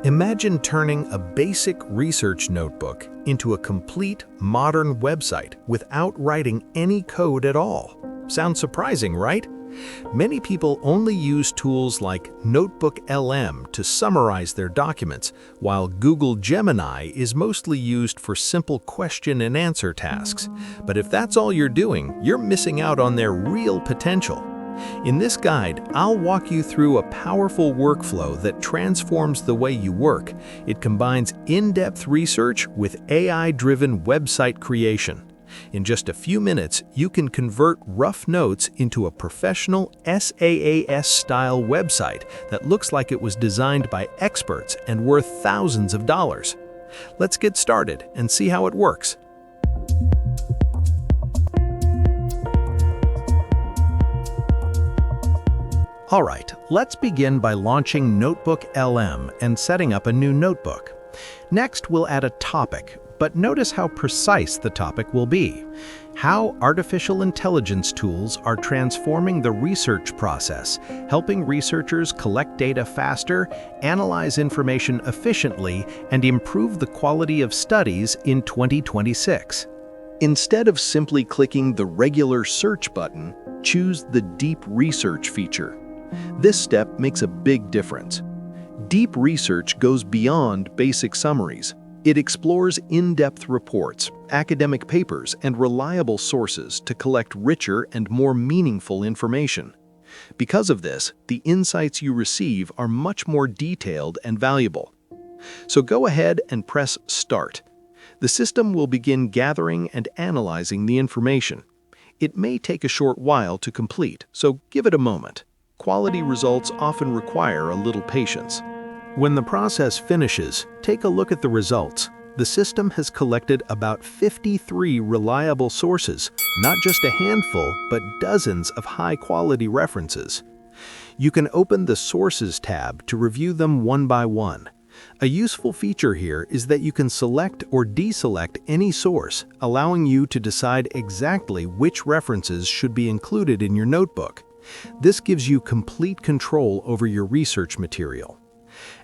Imagine turning a basic research notebook into a complete modern website without writing any code at all. Sounds surprising, right? Many people only use tools like NotebookLM to summarize their documents, while Google Gemini is mostly used for simple question and answer tasks. But if that's all you're doing, you're missing out on their real potential. In this guide, I'll walk you through a powerful workflow that transforms the way you work. It combines in-depth research with AI-driven website creation. In just a few minutes, you can convert rough notes into a professional SaaS-style website that looks like it was designed by experts and worth thousands of dollars. Let's get started and see how it works. All right, let's begin by launching NotebookLM and setting up a new notebook. Next, we'll add a topic, but notice how precise the topic will be. How artificial intelligence tools are transforming the research process, helping researchers collect data faster, analyze information efficiently, and improve the quality of studies in 2026. Instead of simply clicking the regular search button, choose the Deep Research feature. This step makes a big difference. Deep research goes beyond basic summaries. It explores in-depth reports, academic papers, and reliable sources to collect richer and more meaningful information. Because of this, the insights you receive are much more detailed and valuable. So go ahead and press Start. The system will begin gathering and analyzing the information. It may take a short while to complete, so give it a moment. Quality results often require a little patience. When the process finishes, take a look at the results. The system has collected about 53 reliable sources, not just a handful, but dozens of high-quality references. You can open the Sources tab to review them one by one. A useful feature here is that you can select or deselect any source, allowing you to decide exactly which references should be included in your notebook. This gives you complete control over your research material.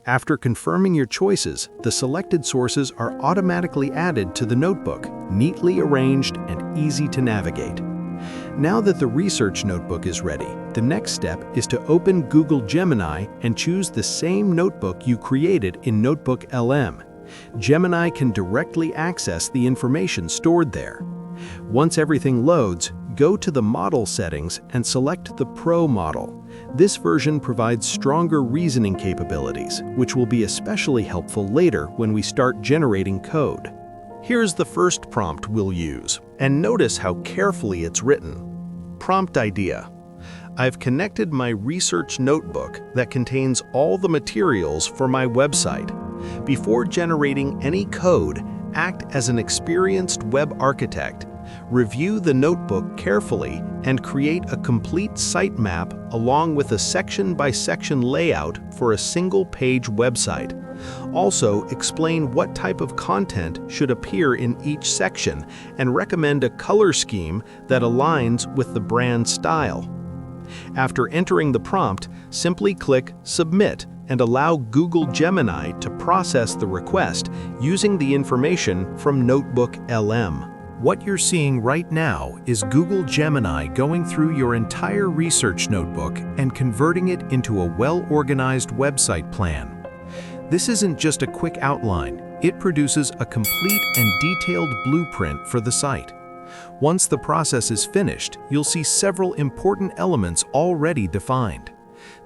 After confirming your choices, the selected sources are automatically added to the notebook, neatly arranged and easy to navigate. Now that the research notebook is ready, the next step is to open Google Gemini and choose the same notebook you created in NotebookLM. Gemini can directly access the information stored there. Once everything loads, go to the Model settings and select the Pro model. This version provides stronger reasoning capabilities, which will be especially helpful later when we start generating code. Here's the first prompt we'll use, and notice how carefully it's written. Prompt idea. I've connected my research notebook that contains all the materials for my website. Before generating any code, act as an experienced web architect. Review the notebook carefully and create a complete sitemap along with a section-by-section layout for a single-page website. Also, explain what type of content should appear in each section and recommend a color scheme that aligns with the brand style. After entering the prompt, simply click Submit and allow Google Gemini to process the request using the information from NotebookLM. What you're seeing right now is Google Gemini going through your entire research notebook and converting it into a well-organized website plan. This isn't just a quick outline, it produces a complete and detailed blueprint for the site. Once the process is finished, you'll see several important elements already defined.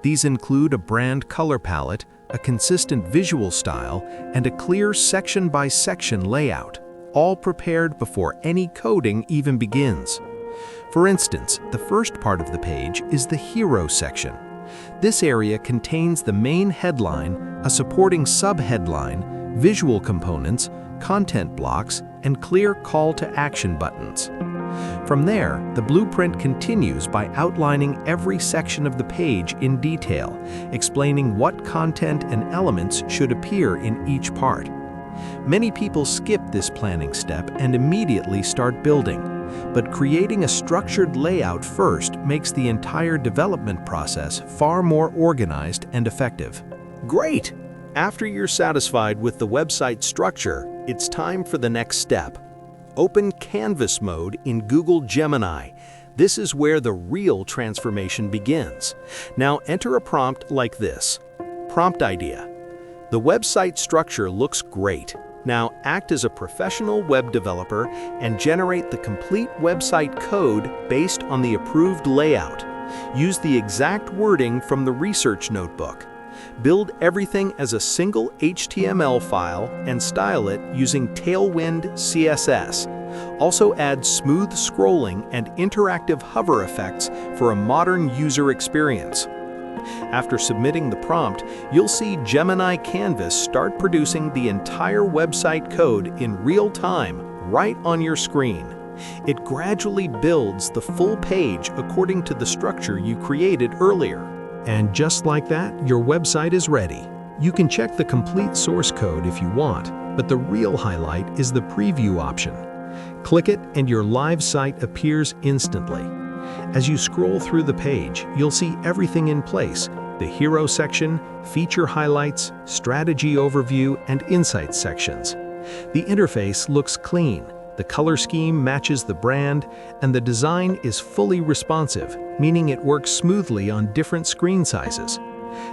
These include a brand color palette, a consistent visual style, and a clear section-by-section layout, all prepared before any coding even begins. For instance, the first part of the page is the Hero section. This area contains the main headline, a supporting subheadline, visual components, content blocks, and clear call-to-action buttons. From there, the blueprint continues by outlining every section of the page in detail, explaining what content and elements should appear in each part. Many people skip this planning step and immediately start building, but creating a structured layout first makes the entire development process far more organized and effective. Great! After you're satisfied with the website structure, it's time for the next step. Open Canvas mode in Google Gemini. This is where the real transformation begins. Now enter a prompt like this. Prompt idea. The website structure looks great. Now act as a professional web developer and generate the complete website code based on the approved layout. Use the exact wording from the research notebook. Build everything as a single HTML file and style it using Tailwind CSS. Also add smooth scrolling and interactive hover effects for a modern user experience. After submitting the prompt, you'll see Gemini Canvas start producing the entire website code in real time right on your screen. It gradually builds the full page according to the structure you created earlier. And just like that, your website is ready. You can check the complete source code if you want, but the real highlight is the preview option. Click it and your live site appears instantly. As you scroll through the page, you'll see everything in place: the hero section, feature highlights, strategy overview, and insights sections. The interface looks clean, the color scheme matches the brand, and the design is fully responsive, meaning it works smoothly on different screen sizes.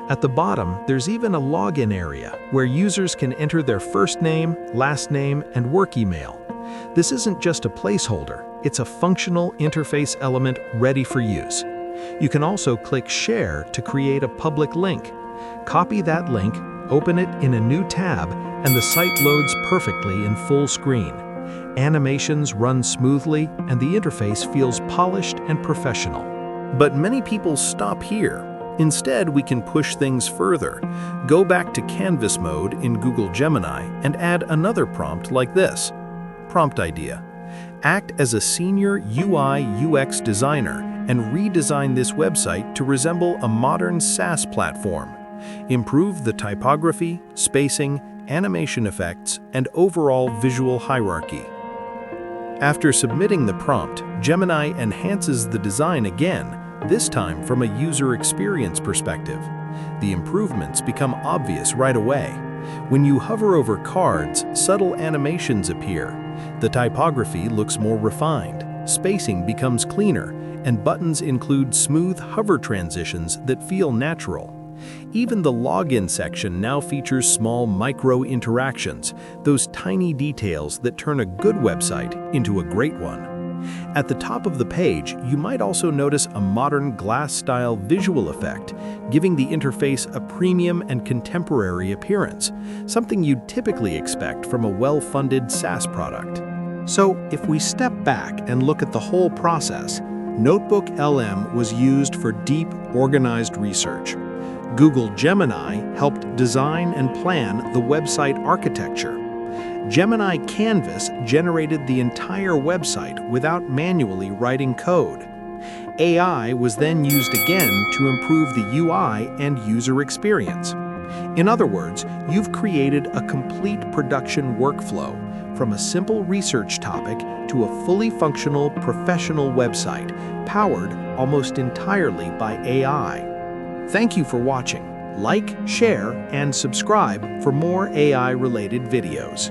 At the bottom, there's even a login area where users can enter their first name, last name, and work email. This isn't just a placeholder, it's a functional interface element ready for use. You can also click Share to create a public link. Copy that link, open it in a new tab, and the site loads perfectly in full screen. Animations run smoothly, and the interface feels polished and professional. But many people stop here. Instead, we can push things further. Go back to Canvas mode in Google Gemini and add another prompt like this. Prompt idea. Act as a senior UI/UX designer and redesign this website to resemble a modern SaaS platform. Improve the typography, spacing, animation effects, and overall visual hierarchy. After submitting the prompt, Gemini enhances the design again, this time from a user experience perspective. The improvements become obvious right away. When you hover over cards, subtle animations appear. The typography looks more refined, spacing becomes cleaner, and buttons include smooth hover transitions that feel natural. Even the login section now features small micro-interactions, those tiny details that turn a good website into a great one. At the top of the page, you might also notice a modern glass-style visual effect, giving the interface a premium and contemporary appearance, something you'd typically expect from a well-funded SaaS product. So, if we step back and look at the whole process, NotebookLM was used for deep, organized research. Google Gemini helped design and plan the website architecture. Gemini Canvas generated the entire website without manually writing code. AI was then used again to improve the UI and user experience. In other words, you've created a complete production workflow, from a simple research topic to a fully functional professional website, powered almost entirely by AI. Thank you for watching. Like, share, and subscribe for more AI-related videos.